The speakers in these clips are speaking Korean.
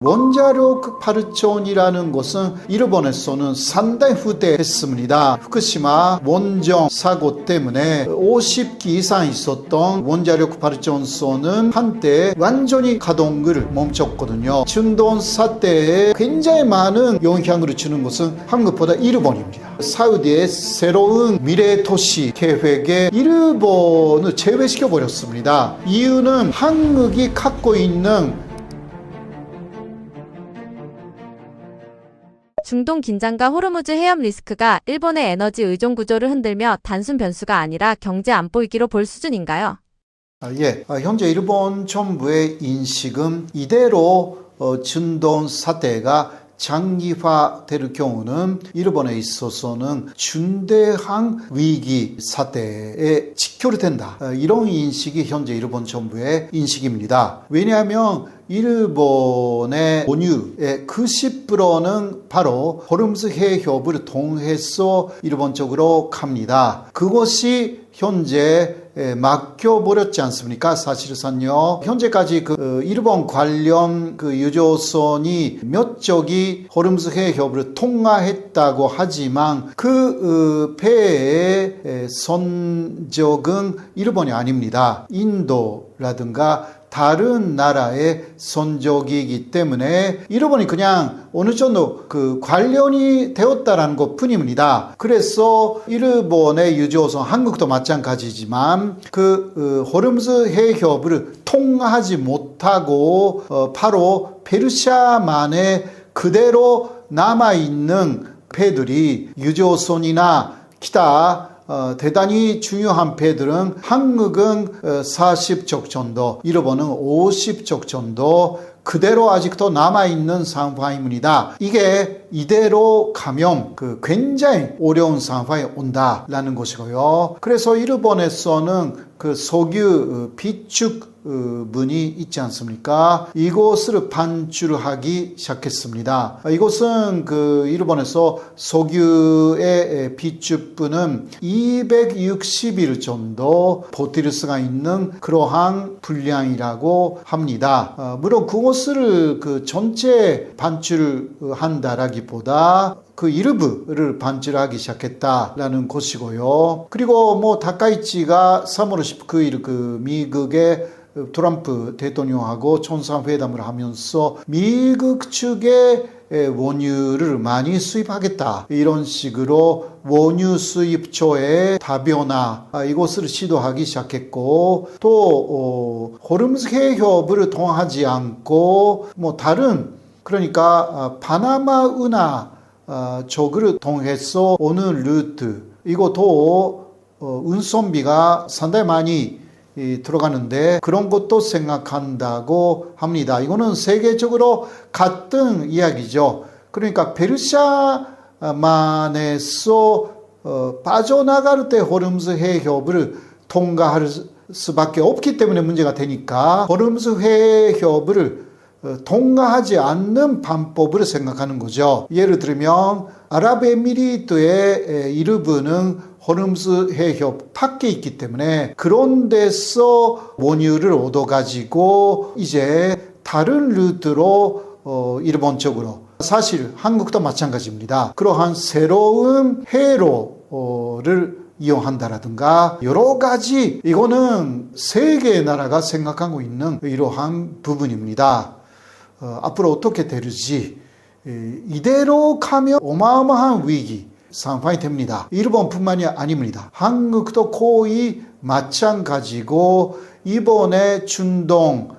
원자력 발전이라는 것은 일본에서는 상당히 후대했습니다. 후쿠시마 원전 사고 때문에 50기 이상 있었던 원자력 발전소는 한때 완전히 가동을 멈췄거든요. 중동 사태에 굉장히 많은 영향을 주는 것은 한국보다 일본입니다. 사우디의 새로운 미래 도시 계획에 일본을 제외시켜 버렸습니다. 이유는 한국이 갖고 있는 중동 긴장과 호르무즈 해협 리스크가 일본의 에너지 의존 구조를 흔들며 단순 변수가 아니라 경제 안보 위기로 볼 수준인가요? 현재 일본 정부의 인식은 이대로 중동 사태가 장기화될 경우는 일본에 있어서는 중대한 위기 사태에 직결된다. 이런 인식이 현재 일본 정부의 인식입니다. 왜냐하면 일본의 원유의 90%는 바로 호르무즈 해협을 통해서 일본 쪽으로 갑니다. 그것이 현재 막혀버렸지 않습니까? 사실상요. 현재까지 일본 관련 유조선이 몇 척이 호르무즈 해협을 통과했다고 하지만 그 배의 선적은 일본이 아닙니다. 인도라든가 다른 나라의 선적이기 때문에 일본이 그냥 어느 정도 관련이 되었다라는 것 뿐입니다. 그래서 일본의 유조선, 한국도 마찬가지지만 호르무즈 해협을 통과하지 못하고 바로 페르시아만에 그대로 남아있는 배들이 유조선이나 기타 대단히 중요한 배들은 한국은 40척 정도, 일본은 50척 정도 그대로 아직도 남아있는 상황입니다. 이게 이대로 가면 굉장히 어려운 상황이 온다라는 것이고요. 그래서 일본에서는 석유 비축 분이 있지 않습니까? 이것을 반출하기 시작했습니다. 이것은 일본에서 석유의 비축분은 260일 정도 버틸 수가 있는 그러한 분량이라고 합니다. 물론 그것을 전체 반출한다라기보다 일부를 반출하기 시작했다라는 것이고요. 그리고 다카이치가 3월 19일 미국의 트럼프 대통령하고 정상회담을 하면서 미국 측에 원유를 많이 수입하겠다 이런 식으로 원유 수입처의 다변화 이것을 시도하기 시작했고 또 호르무즈 해협을 통하지 않고 다른 그러니까 파나마 운하 쪽을 통해서 오는 루트 이것도 운송비가 상당히 많이 들어가는데 그런 것도 생각한다고 합니다. 이거는 세계적으로 같은 이야기죠. 그러니까 페르시아만에서 빠져나갈 때 호르무즈 해협을 통과할 수밖에 없기 때문에 문제가 되니까 호르무즈 해협을 통과하지 않는 방법을 생각하는 거죠. 예를 들면 아랍에미리트의 일부는 호르무즈 해협 밖에 있기 때문에 그런 데서 원유를 얻어가지고 이제 다른 루트로 일본 쪽으로 사실 한국도 마찬가지입니다. 그러한 새로운 해로를 이용한다라든가 여러 가지 이거는 세 개의 나라가 생각하고 있는 이러한 부분입니다. 앞으로 어떻게 될지 이대로 가면 어마어마한 위기 상황이 됩니다. 일본뿐만이 아닙니다. 한국도 거의 마찬가지고 이번에 중동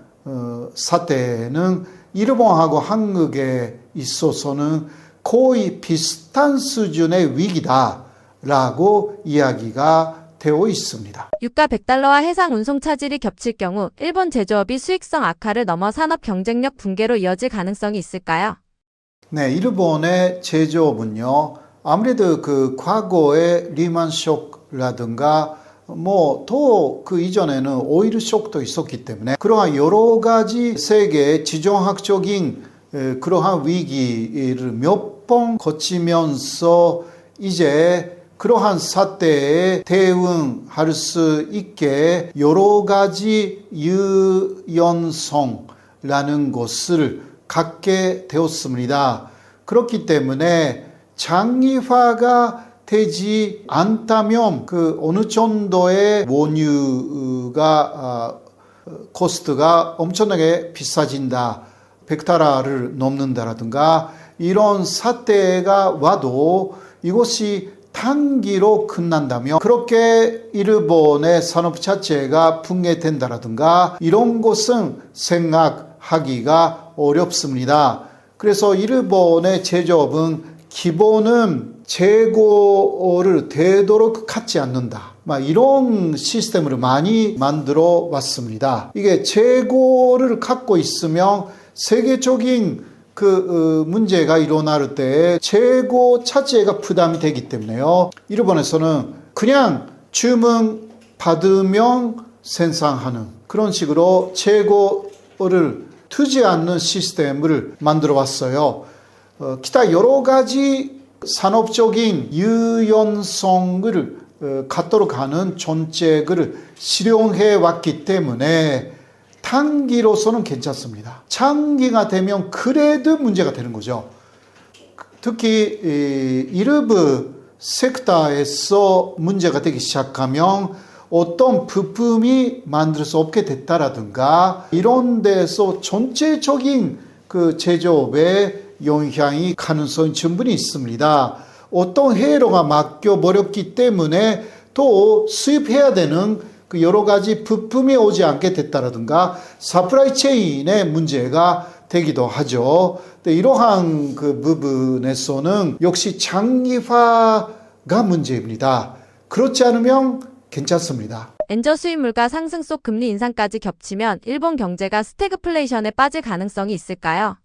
사태는 일본하고 한국에 있어서는 거의 비슷한 수준의 위기다라고 이야기가 되어 있습니다. 유가 100달러와 해상 운송 차질이 겹칠 경우 일본 제조업이 수익성 악화를 넘어 산업 경쟁력 붕괴로 이어질 가능성이 있을까요? 네, 일본의 제조업은요. 아무래도 과거의 리만 쇼크라든가 또 이전에는 오일 쇼크도 있었기 때문에 그러한 여러 가지 세계의 지정학적인 그러한 위기를 몇 번 거치면서 이제 그러한 사태에 대응할 수 있게 여러 가지 유연성이라는 것을 갖게 되었습니다. 그렇기 때문에 장기화가 되지 않다면 그 어느 정도의 원유가 코스트가 엄청나게 비싸진다. 100달러를 넘는다라든가 이런 사태가 와도 이것이 단기로 끝난다면 그렇게 일본의 산업 자체가 붕괴된다라든가 이런 것은 생각하기가 어렵습니다. 그래서 일본의 제조업은 기본은 재고를 되도록 갖지 않는다. 이런 시스템을 많이 만들어 왔습니다. 이게 재고를 갖고 있으면 세계적인 그 문제가 일어날 때 재고 자체가 부담이 되기 때문에요. 일본에서는 그냥 주문 받으면 생산하는 그런 식으로 재고를 두지 않는 시스템을 만들어 왔어요. 기타 여러 가지 산업적인 유연성을 갖도록 하는 정책을 실용해 왔기 때문에 단기로서는 괜찮습니다. 장기가 되면 그래도 문제가 되는 거죠. 특히 일부 섹터에서 문제가 되기 시작하면 어떤 부품이 만들 수 없게 됐다라든가 이런 데서 전체적인 그 제조업에 영향이 가능성이 충분히 있습니다. 어떤 회로가 막혀버렸기 때문에 또 수입해야 되는 그 여러 가지 부품이 오지 않게 됐다라든가 서플라이 체인의 문제가 되기도 하죠. 이러한 그 부분에서는 역시 장기화가 문제입니다. 그렇지 않으면 괜찮습니다. 엔저 수입 물가 상승 속 금리 인상까지 겹치면 일본 경제가 스태그플레이션에 빠질 가능성이 있을까요?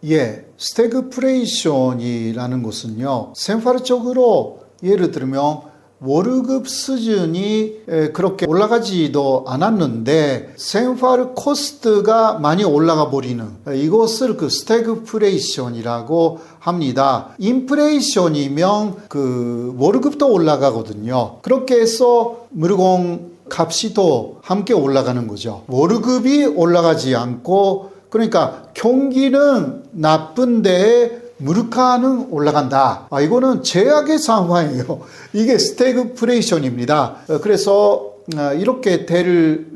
예, 스태그플레이션이라는 것은요, 생활적으로 예를 들면 월급 수준이 그렇게 올라가지도 않았는데 생활 코스트가 많이 올라가 버리는 이것을 그 스태그플레이션이라고 합니다. 인플레이션이면 그 월급도 올라가거든요. 그렇게 해서 물건 값이 또 함께 올라가는 거죠. 월급이 올라가지 않고 그러니까 경기는 나쁜데 물가는 올라간다. 이거는 제약의 상황이에요. 이게 스태그플레이션입니다. 그래서 이렇게 될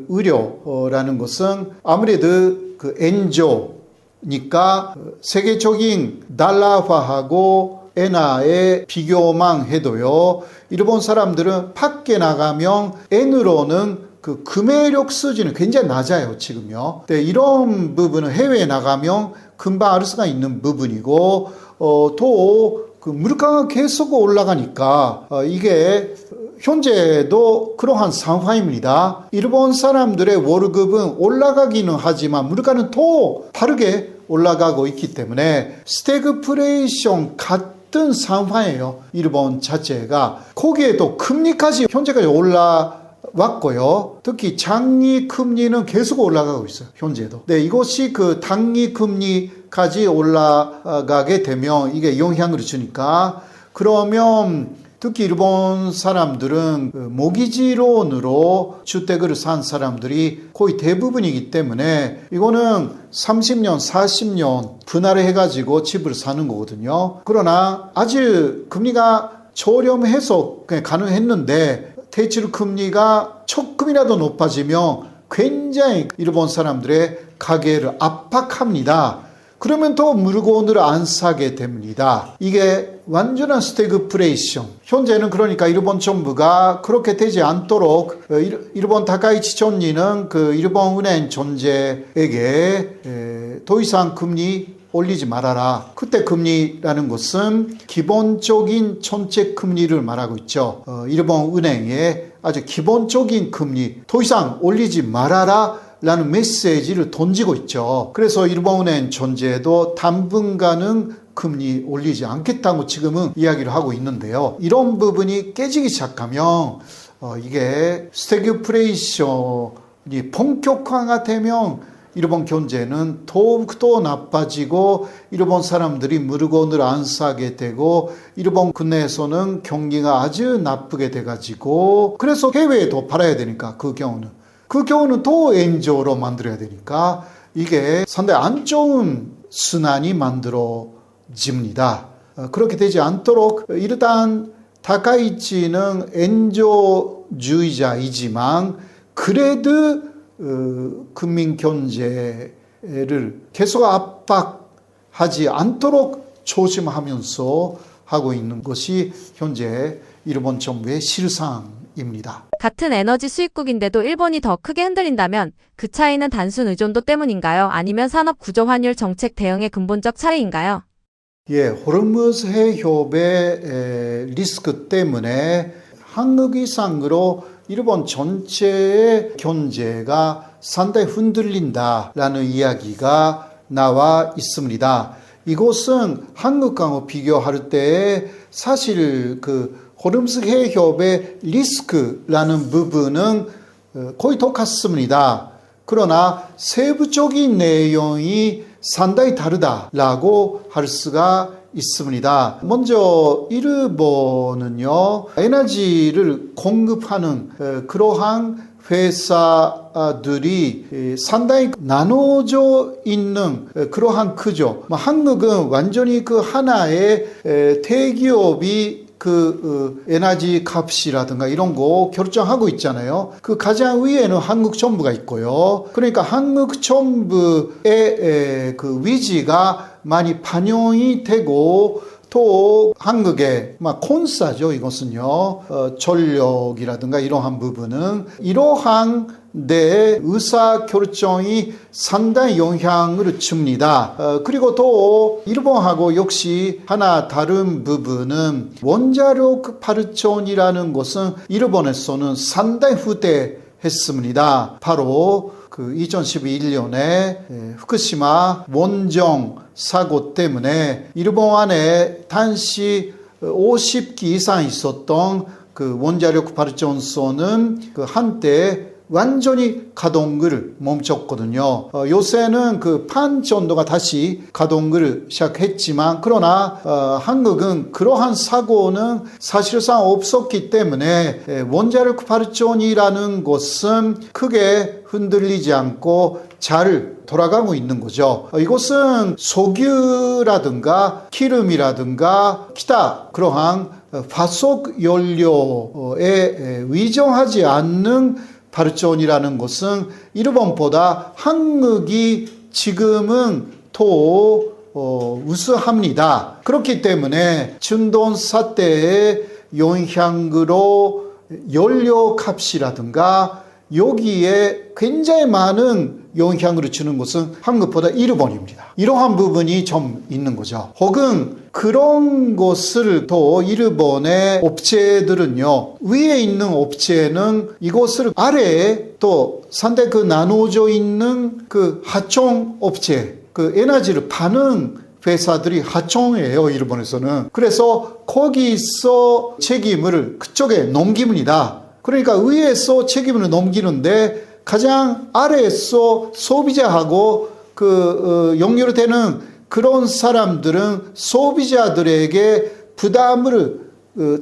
우려라는 것은 아무래도 그 엔조니까 세계적인 달러화하고 엔화의 비교만 해도요. 일본 사람들은 밖에 나가면 엔으로는 그 구매력 수준이 굉장히 낮아요, 지금요. 이런 부분은 해외에 나가면 금방 알 수가 있는 부분이고, 또 그 물가가 계속 올라가니까, 이게 현재도 그러한 상황입니다. 일본 사람들의 월급은 올라가기는 하지만 물가는 더 빠르게 올라가고 있기 때문에 스태그플레이션 같은 상황이에요. 일본 자체가. 거기에도 금리까지 현재까지 왔고요. 특히 장기 금리는 계속 올라가고 있어요. 현재도. 네, 이것이 그 단기 금리까지 올라가게 되면 이게 영향을 주니까 그러면 특히 일본 사람들은 모기지론으로 주택을 산 사람들이 거의 대부분이기 때문에 이거는 30년, 40년 분할을 해가지고 집을 사는 거거든요. 그러나 아주 금리가 저렴해서 그냥 가능했는데 대출 금리가 조금이라도 높아지면 굉장히 일본 사람들의 가계를 압박합니다. 그러면 또 물건을 안 사게 됩니다. 이게 완전한 스태그플레이션. 현재는 그러니까 일본 정부가 그렇게 되지 않도록 일본 다카이치 총리는 그 일본 은행 존재에게 더 이상 금리 올리지 말아라. 그때 금리라는 것은 기본적인 정책 금리를 말하고 있죠. 일본 은행의 아주 기본적인 금리 더 이상 올리지 말아라 라는 메시지를 던지고 있죠. 그래서 일본 은행 존재도 당분간은 금리 올리지 않겠다고 지금은 이야기를 하고 있는데요. 이런 부분이 깨지기 시작하면 이게 스태그플레이션이 본격화가 되면 일본 경제는 더욱더 나빠지고 일본 사람들이 물건을 안 사게 되고 일본 국내에서는 경기가 아주 나쁘게 돼가지고 그래서 해외에 더 팔아야 되니까 그 경우는 더 엔저로 만들어야 되니까 이게 상당히 안 좋은 순환이 만들어집니다. 그렇게 되지 않도록 일단 다카이치는 엔조주의자이지만 그래도 국민 경제를 계속 압박하지 않도록 조심하면서 하고 있는 것이 현재 일본 정부의 실상입니다. 같은 에너지 수입국인데도 일본이 더 크게 흔들린다면 그 차이는 단순 의존도 때문인가요? 아니면 산업 구조 환율 정책 대응의 근본적 차이인가요? 예, 호르무즈 해협의 리스크 때문에 한국 이상으로 일본 전체의 경제가 상당히 흔들린다라는 이야기가 나와 있습니다. 이것은 한국하고 비교할 때 사실 그 호르무즈 해협의 리스크라는 부분은 거의 똑같습니다. 그러나 세부적인 내용이 상당히 다르다라고 할 수가 있습니다. 먼저 일본은요, 에너지를 공급하는 그러한 회사들이 상당히 나눠져 있는 그러한 크죠. 한국은 완전히 그 하나의 대기업이 그 에너지 값이라든가 이런 거 결정하고 있잖아요. 그 가장 위에는 한국 정부가 있고요. 그러니까 한국 정부의 그 위지가 많이 반영이 되고 또 한국의 콘사죠. 이것은요. 전력이라든가 이러한 부분은 이러한 내 의사결정이 상당히 영향을 줍니다. 그리고 또 일본하고 역시 하나 다른 부분은 원자력 발전이라는 것은 일본에서는 상당히 후퇴했습니다. 바로 그 2011년에 후쿠시마 원정 사고 때문에 일본 안에 당시 50기 이상 있었던 그 원자력 발전소는 그 한때 완전히 가동을 멈췄거든요. 요새는 그 반 정도가 다시 가동을 시작했지만 그러나 한국은 그러한 사고는 사실상 없었기 때문에 원자력 발전이라는 것은 크게 흔들리지 않고 잘 돌아가고 있는 거죠. 이것은 석유라든가 기름이라든가 기타 그러한 화석 연료에 의존하지 않는 발전이라는 것은 일본보다 한국이 지금은 더 우수합니다. 그렇기 때문에 중동 사태의 영향으로 연료 값이라든가 여기에 굉장히 많은 영향을 주는 것은 한국보다 일본입니다. 이러한 부분이 좀 있는 거죠. 혹은 그런 것을 또 일본의 업체들은요, 위에 있는 업체는 이것을 아래에 또 상당히 그 나눠져 있는 그 하청 업체, 그 에너지를 파는 회사들이 하청이에요, 일본에서는. 그래서 거기서 책임을 그쪽에 넘깁니다. 그러니까 위에서 책임을 넘기는데 가장 아래에서 소비자하고 연결되는 그런 사람들은 소비자들에게 부담을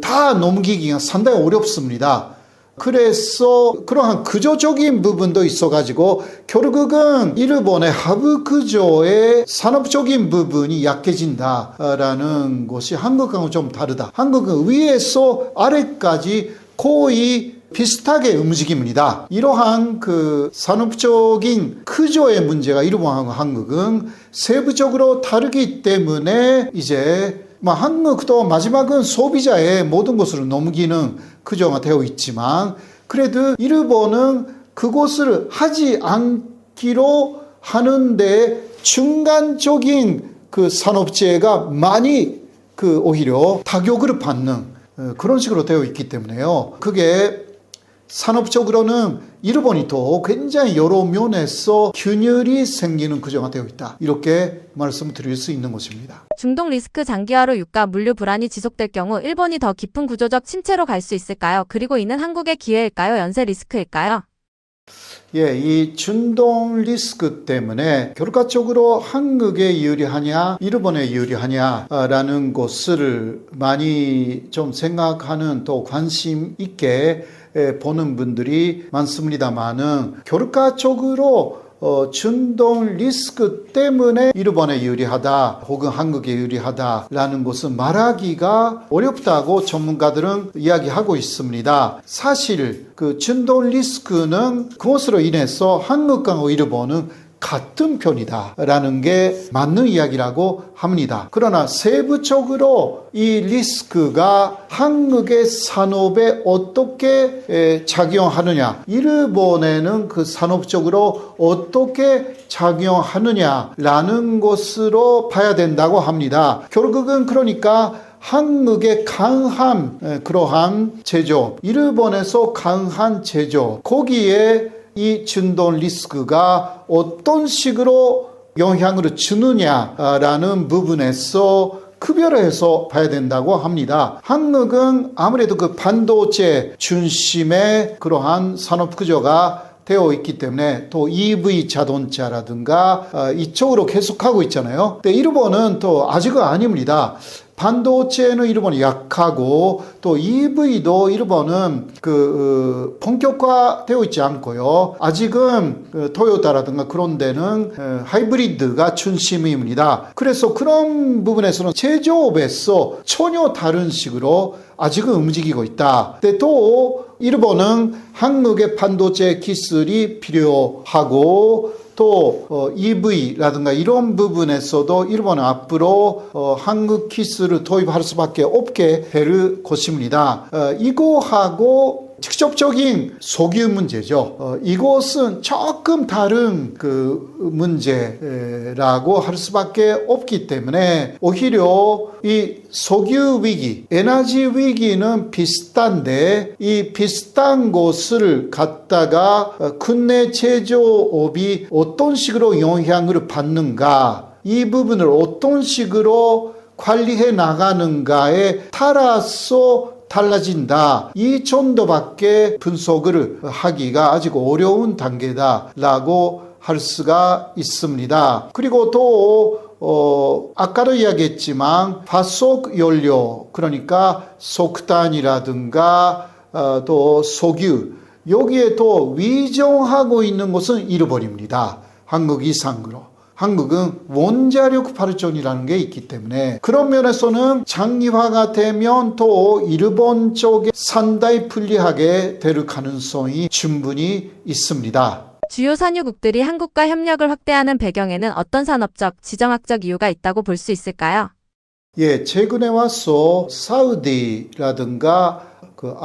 다 넘기기가 상당히 어렵습니다. 그래서 그러한 구조적인 부분도 있어가지고 결국은 일본의 하부 구조의 산업적인 부분이 약해진다라는 것이 한국하고 좀 다르다. 한국은 위에서 아래까지 거의 비슷하게 움직입니다. 이러한 그 산업적인 구조의 문제가 일본하고 한국은 세부적으로 다르기 때문에 이제 한국도 마지막은 소비자의 모든 것을 넘기는 구조가 되어 있지만 그래도 일본은 그것을 하지 않기로 하는데 중간적인 그 산업재해가 많이 오히려 타격을 받는 그런 식으로 되어 있기 때문에요. 그게 산업적으로는 일본이 또 굉장히 여러 면에서 균열이 생기는 구조가 되어 있다. 이렇게 말씀드릴 수 있는 것입니다. 중동 리스크 장기화로 유가 물류 불안이 지속될 경우 일본이 더 깊은 구조적 침체로 갈 수 있을까요? 그리고 이는 한국의 기회일까요? 연쇄 리스크일까요? 예, 이 중동 리스크 때문에 결과적으로 한국에 유리하냐, 일본에 유리하냐라는 것을 많이 좀 생각하는 또 관심 있게 보는 분들이 많습니다만은 결과적으로 준동 리스크 때문에 일본에 유리하다 혹은 한국에 유리하다라는 것은 말하기가 어렵다고 전문가들은 이야기하고 있습니다. 사실 그 준동 리스크는 그것으로 인해서 한국과 일본은 같은 편이다라는 게 맞는 이야기라고 합니다. 그러나 세부적으로 이 리스크가 한국의 산업에 어떻게 작용하느냐, 일본에는 그 산업적으로 어떻게 작용하느냐라는 것으로 봐야 된다고 합니다. 결국은 그러니까 한국의 강한 그러한 제조, 일본에서 강한 제조, 거기에 이 준동 리스크가 어떤 식으로 영향을 주느냐라는 부분에서区別해서 봐야 된다고 합니다. 한국은 아무래도 그 반도체 중심의 그러한 산업 구조가 되어 있기 때문에 또 EV 자동차라든가 이쪽으로 계속하고 있잖아요. 근데 일본은 또 아직은 아닙니다. 반도체는 일본이 약하고 또 EV도 일본은 본격화되어 있지 않고요. 아직은 토요타라든가 그런 데는 하이브리드가 중심입니다. 그래서 그런 부분에서는 제조업에서 전혀 다른 식으로 아직은 움직이고 있다. 근데 또 일본은 한국의 반도체 기술이 필요하고 또 EV라든가 이런 부분에서도 일본은 앞으로 한국 기술을 도입할 수밖에 없게 될 것입니다. 이거하고 직접적인 석유 문제죠. 이것은 조금 다른 그 문제라고 할 수밖에 없기 때문에 오히려 이 석유 위기, 에너지 위기는 비슷한데 이 비슷한 것을 갖다가 국내 제조업이 어떤 식으로 영향을 받는가, 이 부분을 어떤 식으로 관리해 나가는가에 따라서 달라진다. 이 정도밖에 분석을 하기가 아직 어려운 단계다라고 할 수가 있습니다. 그리고 또 아까도 이야기했지만 화석 연료, 그러니까 석탄이라든가 또 석유, 여기에 또 위정하고 있는 것은 일본입니다. 한국 이상으로. 한국은 원자력 발전이라는 게 있기 때문에 그런 면에서는 장기화가 되면 또 일본 쪽에 상당히 불리하게 될 가능성이 충분히 있습니다. 주요 산유국들이 한국과 협력을 확대하는 배경에는 어떤 산업적, 지정학적 이유가 있다고 볼 수 있을까요? 예, 최근에 와서 사우디라든가 그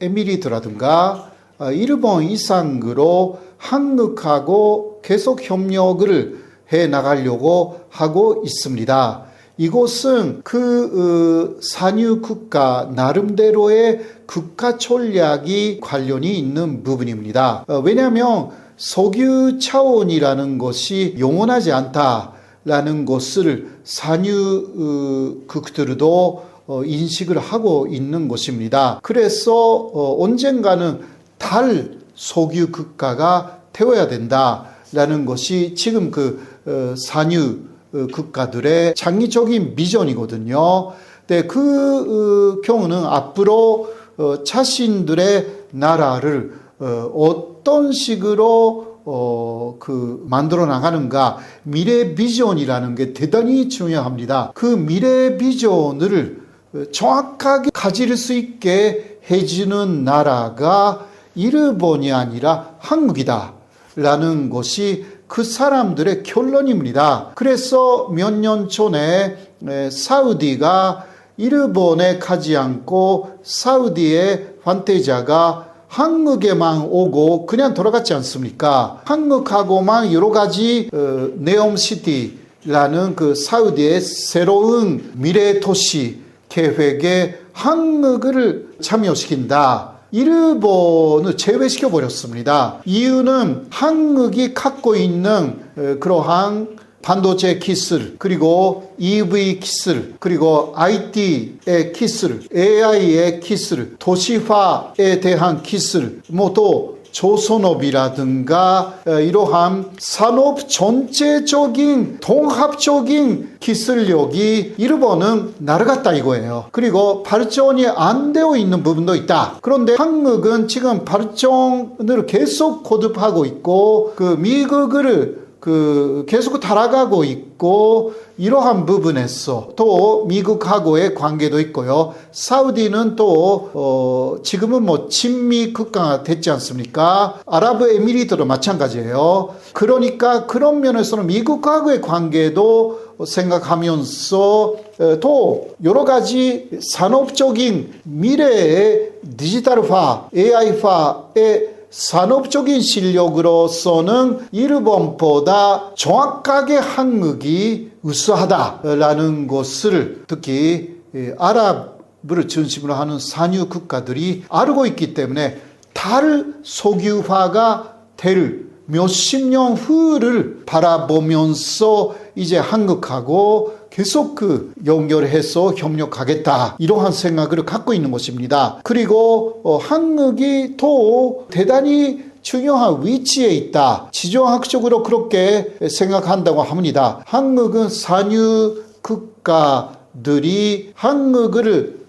아랍에미리트라든가 일본 이상으로 한국하고 계속 협력을 해 나가려고 하고 있습니다. 이것은 그 산유 국가 나름대로의 국가 전략이 관련이 있는 부분입니다. 왜냐하면 석유 차원이라는 것이 영원하지 않다라는 것을 산유국들도 인식을 하고 있는 것입니다. 그래서 언젠가는 달 석유 국가가 되어야 된다라는 것이 지금 그 산유 국가들의 장기적인 비전이거든요. 근데 그 경우는 앞으로 자신들의 나라를 어떤 식으로 만들어 나가는가, 미래 비전이라는 게 대단히 중요합니다. 그 미래 비전을 정확하게 가질 수 있게 해주는 나라가 일본이 아니라 한국이다라는 것이 그 사람들의 결론입니다. 그래서 몇 년 전에 사우디가 일본에 가지 않고 사우디의 환대자가 한국에만 오고 그냥 돌아갔지 않습니까? 한국하고만 여러 가지 네옴시티라는 그 사우디의 새로운 미래 도시 계획에 한국을 참여시킨다. 일본을 제외시켜 버렸습니다. 이유는 한국이 갖고 있는 그러한 반도체 기술, 그리고 EV 기술, 그리고 IT의 기술, AI의 기술, 도시화에 대한 기술, 또 조선업이라든가 이러한 산업 전체적인 통합적인 기술력이 일본은 날아갔다 이거예요. 그리고 발전이 안 되어 있는 부분도 있다. 그런데 한국은 지금 발전을 계속 거듭하고 있고 그 미국을 계속 따라가고 있고 이러한 부분에서 또 미국하고의 관계도 있고요. 사우디는 또 지금은 뭐 친미 국가가 됐지 않습니까? 아랍에미리트도 마찬가지예요. 그러니까 그런 면에서는 미국하고의 관계도 생각하면서 또 여러 가지 산업적인 미래의 디지털화, AI화의 산업적인 실력으로서는 일본보다 정확하게 한국이 우수하다라는 것을 특히 아랍을 중심으로 하는 산유 국가들이 알고 있기 때문에 탈석유화가 될 몇십 년 후를 바라보면서 이제 한국하고 계속 연결해서 협력하겠다 이러한 생각을 갖고 있는 것입니다. 그리고 한국이 또 대단히 중요한 위치에 있다. 지정학적으로 그렇게 생각한다고 합니다. 한국은 산유 국가들이 한국을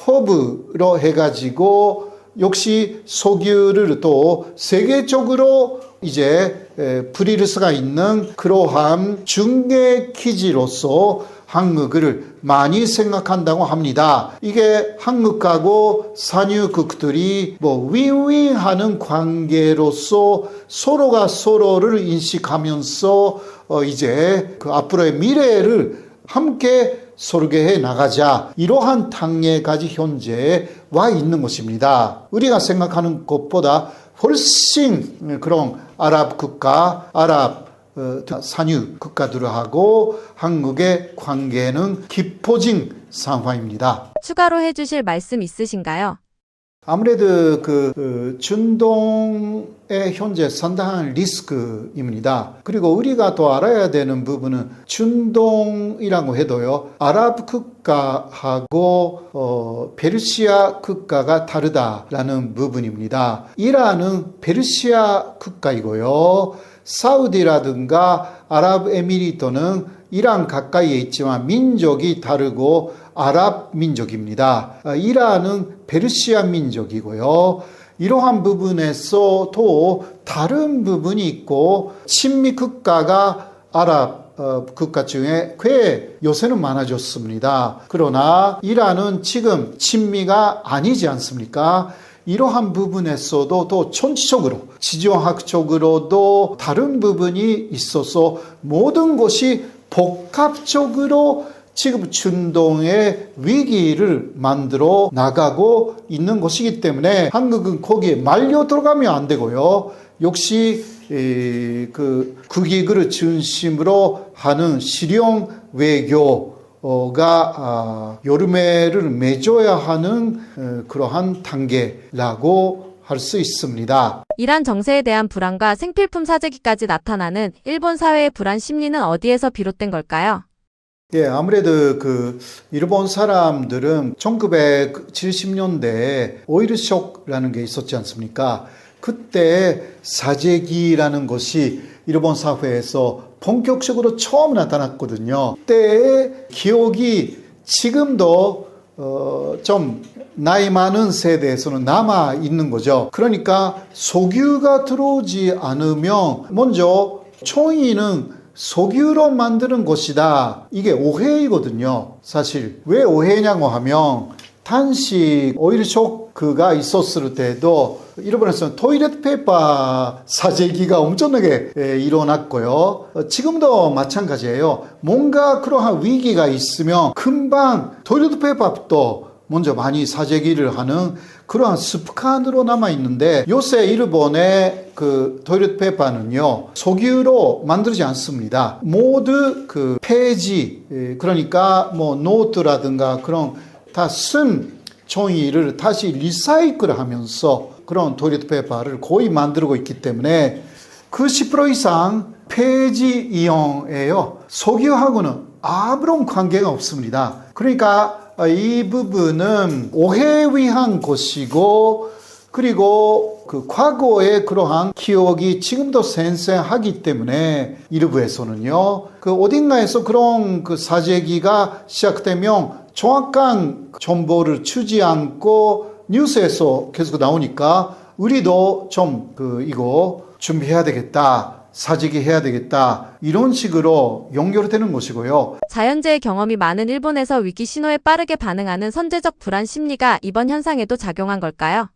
허브로 해가지고 역시 석유를 또 세계적으로 이제 뿌릴 수가 있는 그러한 중개 기지로서 한국을 많이 생각한다고 합니다. 이게 한국하고 산유국들이 윈윈하는 관계로서 서로가 서로를 인식하면서 이제 앞으로의 미래를 함께 설계해 나가자 이러한 단계까지 현재 와 있는 것입니다. 우리가 생각하는 것보다 훨씬 그런 아랍 국가, 아랍 산유 국가들하고 한국의 관계는 깊어진 상황입니다. 추가로 해주실 말씀 있으신가요? 아무래도 중동의 현재 상당한 리스크입니다. 그리고 우리가 더 알아야 되는 부분은 중동이라고 해도요, 아랍 국가하고 페르시아 국가가 다르다라는 부분입니다. 이란은 페르시아 국가이고요, 사우디라든가 아랍에미리트는 이란 가까이에 있지만 민족이 다르고 아랍 민족입니다. 이란은 페르시아 민족이고요. 이러한 부분에서 또 다른 부분이 있고 친미 국가가 아랍 국가 중에 꽤 요새는 많아졌습니다. 그러나 이란은 지금 친미가 아니지 않습니까? 이러한 부분에서도 또 전체적으로 지정학적으로도 다른 부분이 있어서 모든 것이 복합적으로 지금 중동의 위기를 만들어 나가고 있는 것이기 때문에 한국은 거기에 말려 들어가면 안 되고요. 역시 국익을 중심으로 하는 실용 외교가 여름에를 맺어야 하는 그러한 단계라고 할 수 있습니다. 이란 정세에 대한 불안과 생필품 사재기까지 나타나는 일본 사회의 불안 심리는 어디에서 비롯된 걸까요? 예, 아무래도 일본 사람들은 1970년대에 오일 쇼크라는 게 있었지 않습니까? 그때 사재기라는 것이 일본 사회에서 본격적으로 처음 나타났거든요. 그때의 기억이 지금도 좀 나이 많은 세대에서는 남아 있는 거죠. 그러니까 석유가 들어오지 않으면 먼저 총이는 석유로 만드는 것이다. 이게 오해이거든요. 사실 왜 오해냐고 하면 단식 오일 쇼크가 있었을 때도 일본에서는 토일렛 페이퍼 사재기가 엄청나게 일어났고요. 지금도 마찬가지예요. 뭔가 그러한 위기가 있으면 금방 토일렛 페이퍼도 먼저 많이 사재기를 하는 그러한 습관으로 남아 있는데 요새 일본의 토일렛 페이퍼는요 석유로 만들지 않습니다. 모두 폐지, 그러니까 노트라든가 그런 다 쓴 종이를 다시 리사이클하면서 그런 토일렛 페이퍼를 거의 만들고 있기 때문에 90% 이상 폐지 이용이에요. 석유하고는 아무런 관계가 없습니다. 그러니까 이 부분은 오해 위한 것이고 그리고 그 과거의 그러한 기억이 지금도 생생하기 때문에 일부에서는요, 그 어딘가에서 그런 그 사재기가 시작되면 정확한 정보를 주지 않고 뉴스에서 계속 나오니까 우리도 좀 이거 준비해야 되겠다. 사재기 해야 되겠다. 이런 식으로 연결되는 것이고요. 자연재해 경험이 많은 일본에서 위기 신호에 빠르게 반응하는 선제적 불안 심리가 이번 현상에도 작용한 걸까요?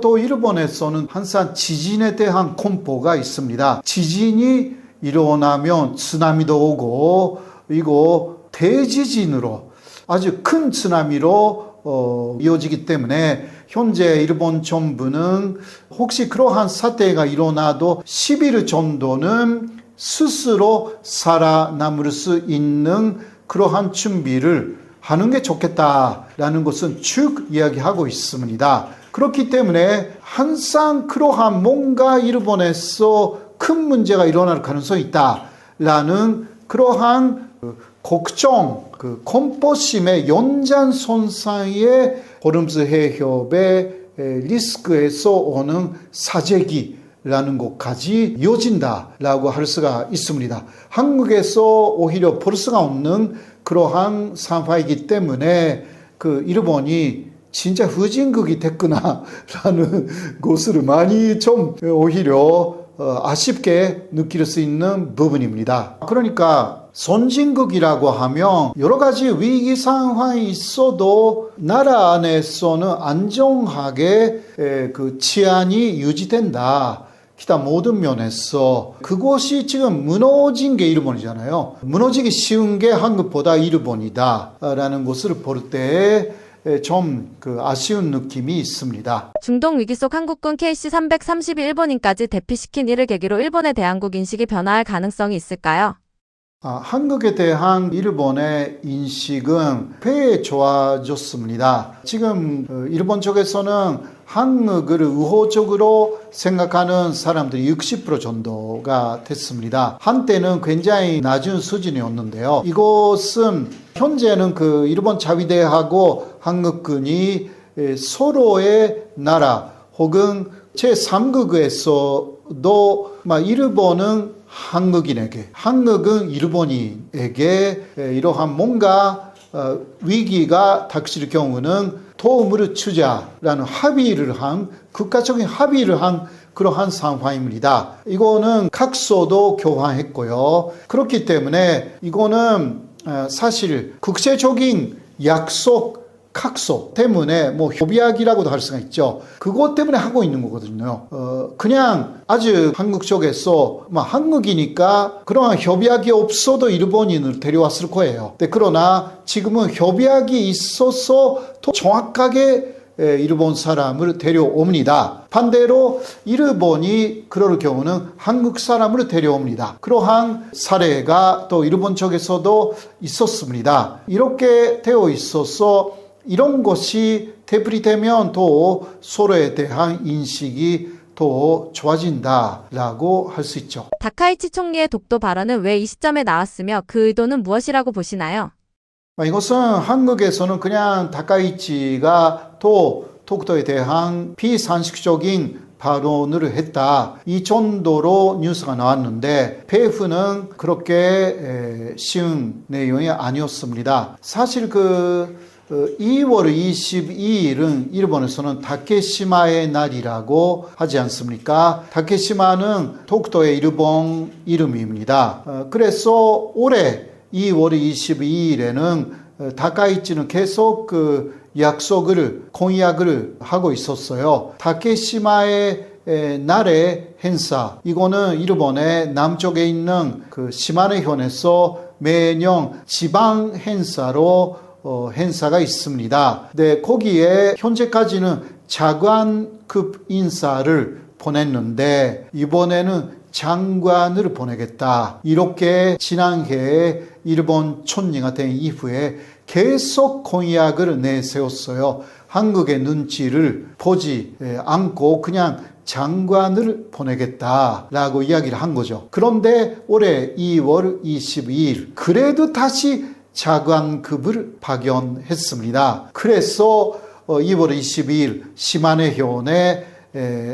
또 일본에서는 항상 지진에 대한 공포가 있습니다. 지진이 일어나면 쓰나미도 오고 이거 대지진으로 아주 큰 쓰나미로 이어지기 때문에 현재 일본 정부는 혹시 그러한 사태가 일어나도 10일 정도는 스스로 살아남을 수 있는 그러한 준비를 하는 게 좋겠다라는 것은 쭉 이야기하고 있습니다. 그렇기 때문에 항상 그러한 뭔가 일본에서 큰 문제가 일어날 가능성이 있다라는 그러한 걱정, 공포심의 연장선상의 호름스 해협의 리스크에서 오는 사재기라는 것까지 이어진다라고 할 수가 있습니다. 한국에서 오히려 볼 수가 없는 그러한 상황이기 때문에 일본이 진짜 후진국이 됐구나라는 것을 많이 좀 오히려 아쉽게 느낄 수 있는 부분입니다. 그러니까 선진국이라고 하면 여러 가지 위기 상황이 있어도 나라 안에서는 안정하게 그 치안이 유지된다. 기타 모든 면에서 그것이 지금 무너진 게 일본이잖아요. 무너지기 쉬운 게 한국보다 일본이다 라는 것을 볼 때 좀 아쉬운 느낌이 있습니다. 중동 위기 속 한국군 KC-330이 일본인까지 대피시킨 이를 계기로 일본에 대한 한국 인식이 변화할 가능성이 있을까요? 한국에 대한 일본의 인식은 꽤 좋아졌습니다. 지금 일본 쪽에서는 한국을 우호적으로 생각하는 사람들이 60% 정도가 됐습니다. 한때는 굉장히 낮은 수준이었는데요. 이것은 현재는 일본 자위대하고 한국군이 서로의 나라 혹은 제3국에서도 일본은 한국인에게, 한국은 일본인에게 이러한 뭔가 위기가 닥칠 경우는 도움을 주자라는 국가적인 합의를 한 그러한 상황입니다. 이거는 각서도 교환했고요. 그렇기 때문에 이거는 사실 국제적인 약속, 각서 때문에 협약이라고도 할 수가 있죠. 그것 때문에 하고 있는 거거든요. 그냥 아주 한국 쪽에서 한국이니까 그러한 협약이 없어도 일본인을 데려왔을 거예요. 그러나 지금은 협약이 있어서 더 정확하게 일본 사람을 데려옵니다. 반대로 일본이 그럴 경우는 한국 사람을 데려옵니다. 그러한 사례가 또 일본 쪽에서도 있었습니다. 이렇게 되어 있어서 이런 것이 되풀이되면 또 서로에 대한 인식이 더 좋아진다라고 할 수 있죠. 다카이치 총리의 독도 발언은 왜 이 시점에 나왔으며 그 의도는 무엇이라고 보시나요? 이것은 한국에서는 그냥 다카이치가 또 독도에 대한 비상식적인 발언을 했다. 이 정도로 뉴스가 나왔는데 배후는 그렇게 쉬운 내용이 아니었습니다. 사실 2월 22일은 일본에서는 다케시마의 날이라고 하지 않습니까? 다케시마는 독도의 일본 이름입니다. 그래서 올해 2월 22일에는 다카이치는 계속 공약을 하고 있었어요. 다케시마의 날의 행사, 이거는 일본의 남쪽에 있는 시마네현에서 매년 지방 행사로 행사가 있습니다. 거기에 현재까지는 장관급 인사를 보냈는데 이번에는 장관을 보내겠다. 이렇게 지난해에 일본 총리가 된 이후에 계속 공약을 내세웠어요. 한국의 눈치를 보지 않고 그냥 장관을 보내겠다라고 이야기를 한 거죠. 그런데 올해 2월 22일 그래도 다시 장관급을 파견했습니다. 그래서 2월 22일 시마네 현에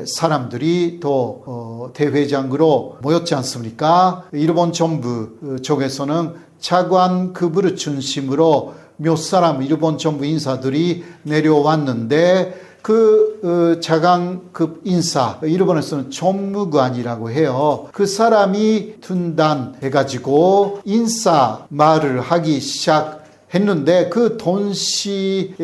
사람들이 또 대회장으로 모였지 않습니까? 일본 정부 쪽에서는 차관급을 중심으로 몇 사람 일본 정부 인사들이 내려왔는데 그 차관급 인사, 일본에서는 총무관이라고 해요. 그 사람이 둔단해가지고 인사 말을 하기 시작했는데 그 동시에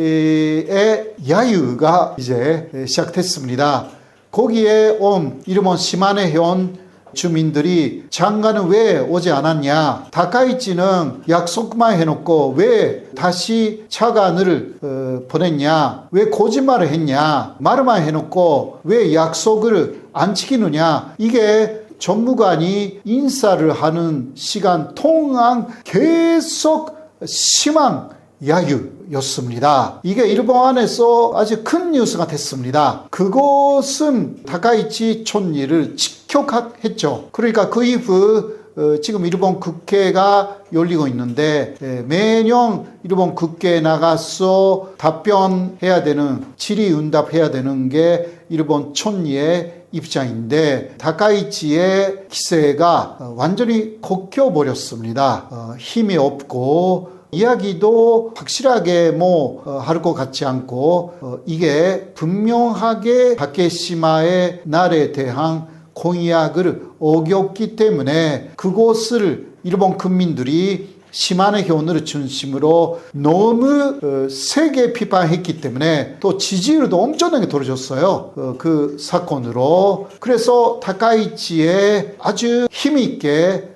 야유가 이제 시작됐습니다. 거기에 온 일본 시마네현 주민들이 장관은 왜 오지 않았냐? 다카이치는 약속만 해놓고 왜 다시 차관을 보냈냐? 왜 거짓말을 했냐? 말만 해놓고 왜 약속을 안 지키느냐? 이게 전무관이 인사를 하는 시간 동안 계속 심한 야유였습니다. 이게 일본 안에서 아주 큰 뉴스가 됐습니다. 그것은 다카이치 촌리를 직격했죠. 그러니까 그 이후 지금 일본 국회가 열리고 있는데 매년 일본 국회에 나가서 답변해야 되는 질의응답해야 되는 게 일본 촌리의 입장인데 다카이치의 기세가 완전히 꺾여버렸습니다. 힘이 없고 이야기도 확실하게 할 것 같지 않고 이게 분명하게 다케시마의 날에 대한 공약을 어겼기 때문에 그것을 일본 국민들이 시마네 현을 중심으로 너무 세게 비판했기 때문에 또 지지율도 엄청나게 떨어졌어요. 그 사건으로. 그래서 다카이치의 아주 힘있게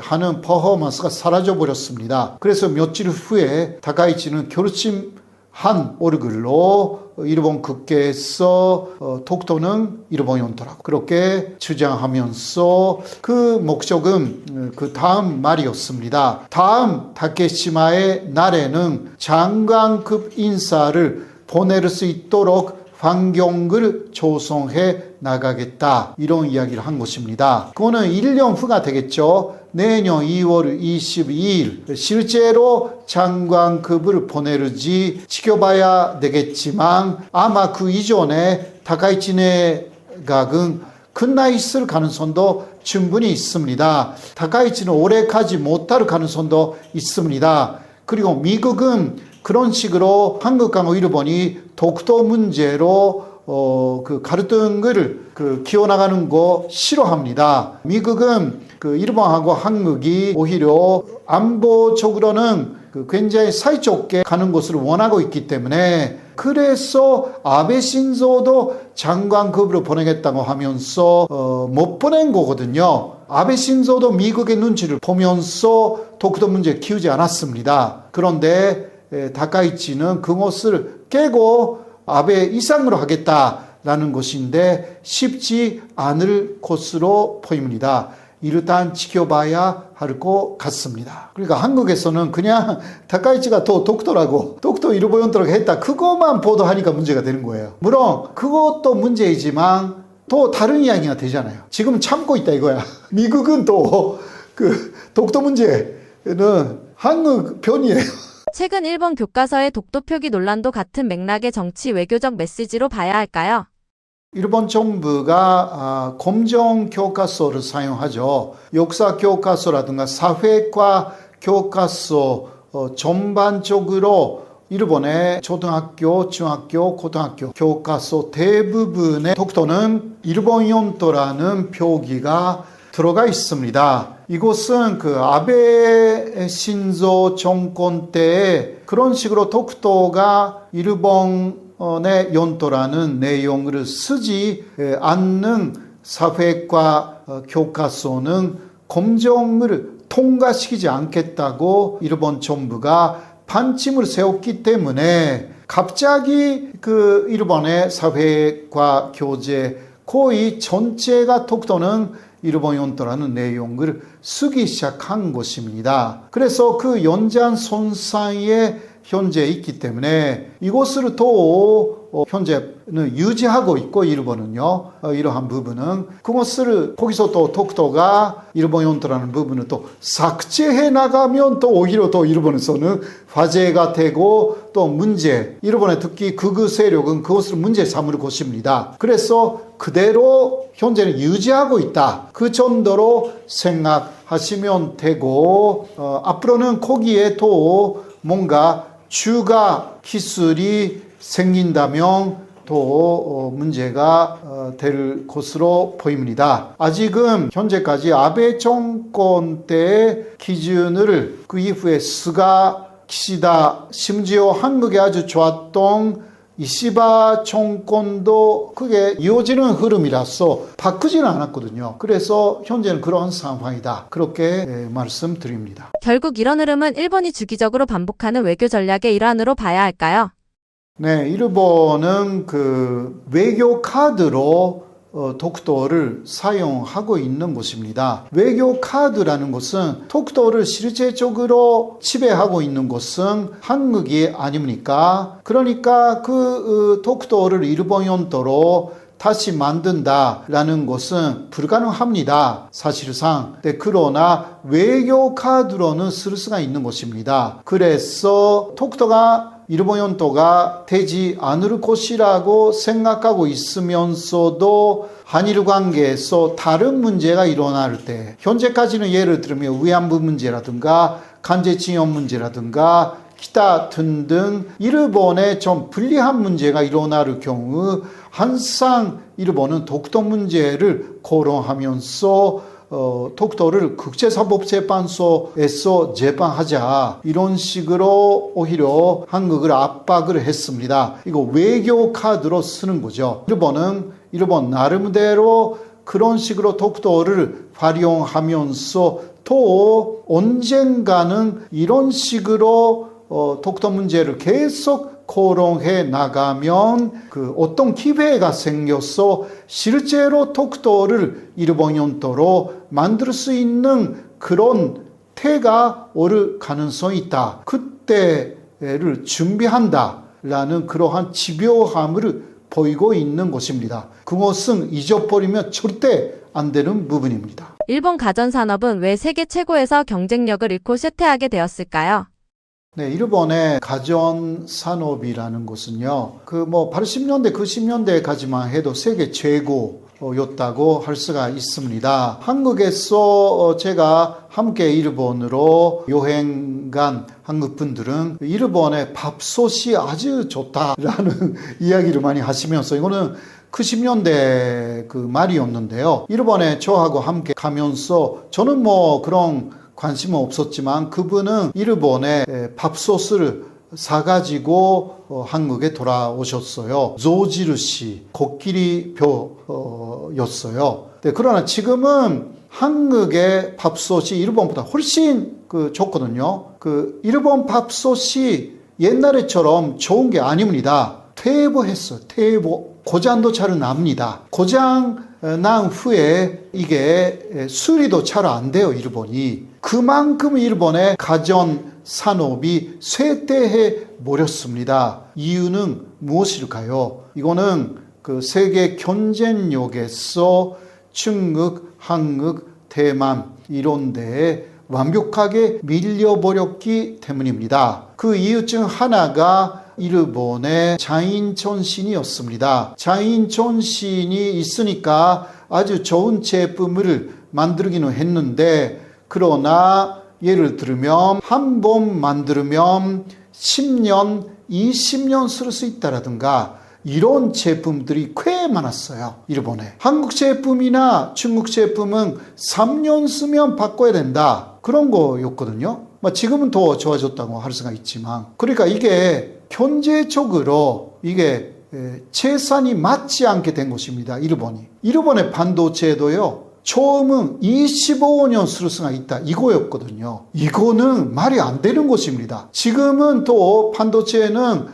하는 퍼포먼스가 사라져 버렸습니다. 그래서 며칠 후에 다카이치는 결심한 얼굴로 일본 국회에서 독도는 일본 영토라고 그렇게 주장하면서 그 목적은 그 다음 말이었습니다. 다음 다케시마의 날에는 장관급 인사를 보낼 수 있도록 환경을 조성해 나가겠다 이런 이야기를 한 것입니다. 그거는 1년 후가 되겠죠. 내년 2월 22일 실제로 장관급을 보낼지 지켜봐야 되겠지만 아마 그 이전에 다카이치 내각은 끝나 있을 가능성도 충분히 있습니다. 다카이치는 오래 가지 못할 가능성도 있습니다. 그리고 미국은 그런 식으로 한국과 일본이 독도 문제로 그 갈등을 키워나가는 거 싫어합니다. 미국은 일본하고 한국이 오히려 안보적으로는 굉장히 사이좋게 가는 것을 원하고 있기 때문에 그래서 아베 신조도 장관급으로 보내겠다고 하면서 못 보낸 거거든요. 아베 신조도 미국의 눈치를 보면서 독도 문제 키우지 않았습니다. 그런데 다카이치는 그것을 깨고 아베 이상으로 하겠다라는 것인데 쉽지 않을 것으로 보입니다. 일단 지켜봐야 할 것 같습니다. 그러니까 한국에서는 그냥 다카이치가 더 독도라고 독도 일본 영토라고 했다. 그것만 보도하니까 문제가 되는 거예요. 물론 그것도 문제이지만 또 다른 이야기가 되잖아요. 지금 참고 있다 이거야. 미국은 또 그 독도 문제는 한국 편이에요. 최근 일본 교과서의 독도 표기 논란도 같은 맥락의 정치 외교적 메시지로 봐야 할까요? 일본 정부가 검정 교과서를 사용하죠. 역사 교과서라든가 사회과 교과서 전반적으로 일본의 초등학교, 중학교, 고등학교 교과서 대부분의 독도는 일본 영토라는 표기가 들어가 있습니다. 이것은 아베 신조 정권 때에 그런 식으로 독도가 일본의 영토라는 내용을 쓰지 않는 사회과 교과서는 검정을 통과시키지 않겠다고 일본 정부가 판침을 세웠기 때문에 갑자기 일본의 사회과 교재 거의 전체가 독도는 일본 영토라는 내용을 쓰기 시작한 것입니다. 그래서 그 연장선상에 현재 있기 때문에 이것을 또 현재는 유지하고 있고 일본은요. 이러한 부분은 그것을 거기서 또 독도가 일본 영토라는 부분을 또 삭제해 나가면 또 오히려 또 일본에서는 화제가 되고 또 문제, 일본의 특히 극우 세력은 그것을 문제 삼을 것입니다. 그래서 그대로 현재는 유지하고 있다. 그 정도로 생각하시면 되고 앞으로는 거기에 또 뭔가 추가 기술이 생긴다면 또 문제가 될 것으로 보입니다. 아직은 현재까지 아베 정권 때의 기준을 그 이후에 스가, 기시다, 심지어 한국에 아주 좋았던 이시바 정권도 그게 이어지는 흐름이라서 바꾸지는 않았거든요. 그래서 현재는 그런 상황이다. 그렇게 말씀드립니다. 결국 이런 흐름은 일본이 주기적으로 반복하는 외교 전략의 일환으로 봐야 할까요? 네, 일본은 그 외교 카드로 독도를 사용하고 있는 것입니다. 외교 카드라는 것은 독도를 실제적으로 지배하고 있는 것은 한국이 아닙니까? 그러니까 그 독도를 일본 영토로 다시 만든다라는 것은 불가능합니다. 사실상. 네, 그러나 외교 카드로는 쓸 수가 있는 것입니다. 그래서 독도가 일본 영토가 되지 않을 것이라고 생각하고 있으면서도 한일 관계에서 다른 문제가 일어날 때 현재까지는 예를 들면 위안부 문제라든가 강제징용 문제라든가 기타 등등 일본에 좀 불리한 문제가 일어날 경우 항상 일본은 독도 문제를 거론하면서 독도를 국제사법재판소에서 재판하자 이런 식으로 오히려 한국을 압박을 했습니다. 이거 외교 카드로 쓰는 거죠. 일본은 일본 나름대로 그런 식으로 독도를 활용하면서 또 언젠가는 이런 식으로 독도 문제를 계속 거론해 나가면 그 어떤 기회가 생겨서 실제로 독도를 일본 영토로 만들 수 있는 그런 태가 오를 가능성이 있다. 그때를 준비한다라는 그러한 집요함을 보이고 있는 것입니다. 그것은 잊어버리면 절대 안 되는 부분입니다. 일본 가전산업은 왜 세계 최고에서 경쟁력을 잃고 쇠퇴하게 되었을까요? 네, 일본의 가전 산업이라는 것은요, 80년대, 90년대까지만 해도 세계 최고였다고 할 수가 있습니다. 한국에서 제가 함께 일본으로 여행 간 한국 분들은 일본의 밥솥이 아주 좋다라는 이야기를 많이 하시면서 이거는 90년대 그 말이었는데요. 일본에 저하고 함께 가면서 저는 그런 관심은 없었지만 그분은 일본의 밥솥을 사가지고 한국에 돌아오셨어요. 조지르시 코끼리 벼였어요. 네, 그러나 지금은 한국의 밥솥이 일본보다 훨씬 좋거든요. 일본 밥솥이 옛날에처럼 좋은 게 아닙니다. 퇴보했어요. 고장도 잘 납니다. 고장 난 후에 이게 수리도 잘 안 돼요, 일본이. 그만큼 일본의 가전 산업이 쇠퇴해 버렸습니다. 이유는 무엇일까요? 이거는 세계 경쟁력에서 중국, 한국, 대만 이런 데에 완벽하게 밀려버렸기 때문입니다. 그 이유 중 하나가 일본의 자인전신이었습니다. 자인전신이 있으니까 아주 좋은 제품을 만들기는 했는데 그러나 예를 들면 한 번 만들면 10년, 20년 쓸 수 있다라든가 이런 제품들이 꽤 많았어요. 일본에. 한국 제품이나 중국 제품은 3년 쓰면 바꿔야 된다. 그런 거였거든요. 지금은 더 좋아졌다고 할 수가 있지만 그러니까 이게 경제적으로 이게 채산이 맞지 않게 된 것입니다. 일본이. 일본의 반도체도요. 처음은 25년 쓸 수가 있다. 이거였거든요. 이거는 말이 안 되는 것입니다. 지금은 또 반도체는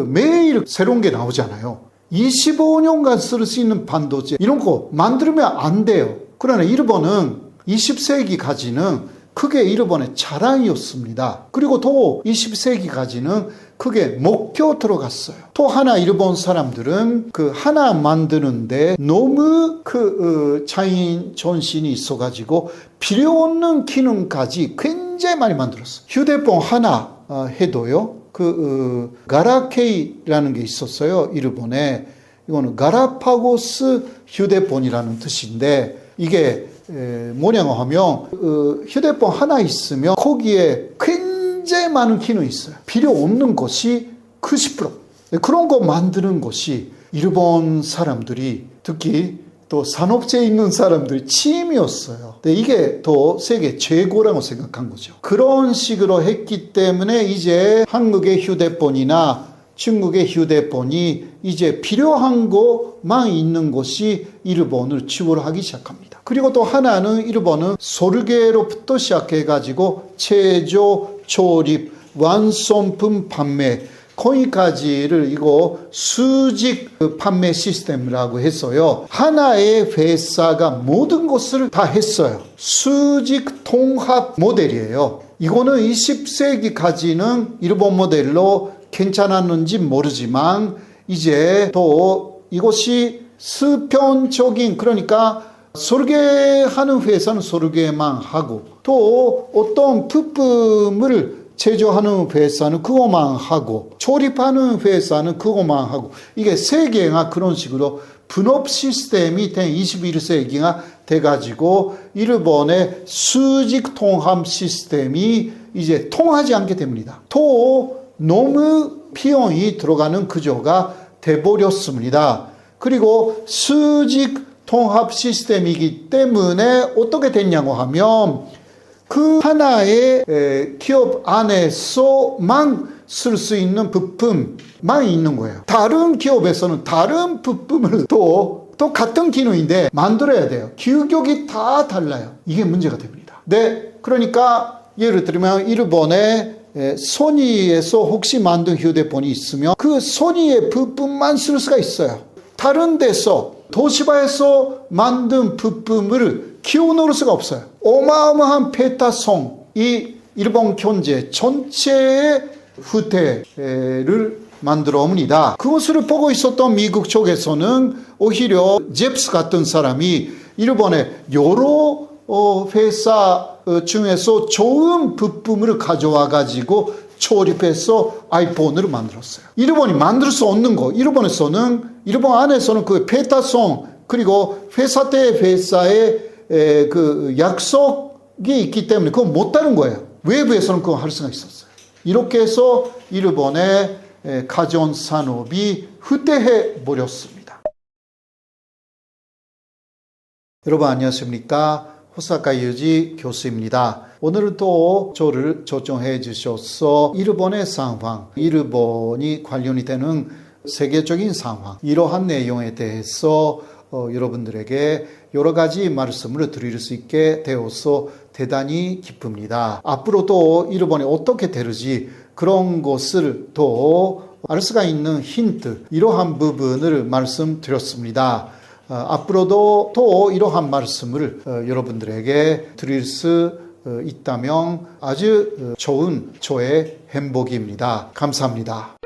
매일 새로운 게 나오잖아요. 25년간 쓸 수 있는 반도체 이런 거 만들면 안 돼요. 그러나 일본은 20세기까지는 그게 일본의 자랑이었습니다. 그리고 또 20세기까지는 그게 목표 들어갔어요. 또 하나 일본 사람들은 그 하나 만드는데 너무 차인 전신이 있어가지고 필요 없는 기능까지 굉장히 많이 만들었어요. 휴대폰 하나 해도요. 가라케이라는 게 있었어요. 일본에. 이거는 가라파고스 휴대폰이라는 뜻인데 이게 뭐냐고 하면 휴대폰 하나 있으면 거기에 굉장히 많은 기능이 있어요. 필요 없는 것이 90%. 그런 거 만드는 것이 일본 사람들이 특히 또 산업체에 있는 사람들이 취미였어요. 근데 이게 또 세계 최고라고 생각한 거죠. 그런 식으로 했기 때문에 이제 한국의 휴대폰이나 중국의 휴대폰이 이제 필요한 것만 있는 것이 일본을 지원하기 시작합니다. 그리고 또 하나는 일본은 설계로부터 시작해가지고 제조, 조립, 완성품 판매, 거기까지를 이거 수직 판매 시스템이라고 했어요. 하나의 회사가 모든 것을 다 했어요. 수직 통합 모델이에요. 이거는 20세기까지는 일본 모델로 괜찮았는지 모르지만 이제 또 이것이 수평적인 그러니까 설계하는 회사는 설계만 하고 또 어떤 부품을 제조하는 회사는 그것만 하고 조립하는 회사는 그것만 하고 이게 세계가 그런 식으로 분업 시스템이 된 21세기가 돼가지고 일본의 수직 통합 시스템이 이제 통하지 않게 됩니다. 또 너무 비용이 들어가는 구조가 돼버렸습니다. 그리고 수직 통합 시스템이기 때문에 어떻게 됐냐고 하면 그 하나의 기업 안에서만 쓸 수 있는 부품만 있는 거예요. 다른 기업에서는 다른 부품을 또 같은 기능인데 만들어야 돼요. 규격이 다 달라요. 이게 문제가 됩니다. 네, 그러니까 예를 들면 일본의 소니에서 혹시 만든 휴대폰이 있으면 그 소니의 부품만 쓸 수가 있어요. 다른 데서 도시바에서 만든 부품을 키워놓을 수가 없어요. 어마어마한 페타성이 일본 경제 전체의 후퇴를 만들어 옵니다. 그것을 보고 있었던 미국 쪽에서는 오히려 잽스 같은 사람이 일본의 여러 회사 중에서 좋은 부품을 가져와 가지고 조립해서 아이폰을 만들었어요. 일본이 만들 수 없는 거, 일본 안에서는 그 페타성 그리고 회사 대 회사의 그 약속이 있기 때문에 그거 못 다른 거예요. 외부에서는 그거 할 수가 있었어요. 이렇게 해서 일본의 가전 산업이 후퇴해 버렸습니다. 여러분 안녕하십니까? 호사카 유지 교수입니다. 오늘은 또 저를 초청해 주셔서 일본의 상황, 일본이 관련이 되는 세계적인 상황, 이러한 내용에 대해서 여러분들에게 여러 가지 말씀을 드릴 수 있게 되어서 대단히 기쁩니다. 앞으로도 일본이 어떻게 되는지 그런 것을 또 알 수가 있는 힌트, 이러한 부분을 말씀드렸습니다. 앞으로도 또 이러한 말씀을 여러분들에게 드릴 수 있다면 아주 좋은 저의 행복입니다. 감사합니다.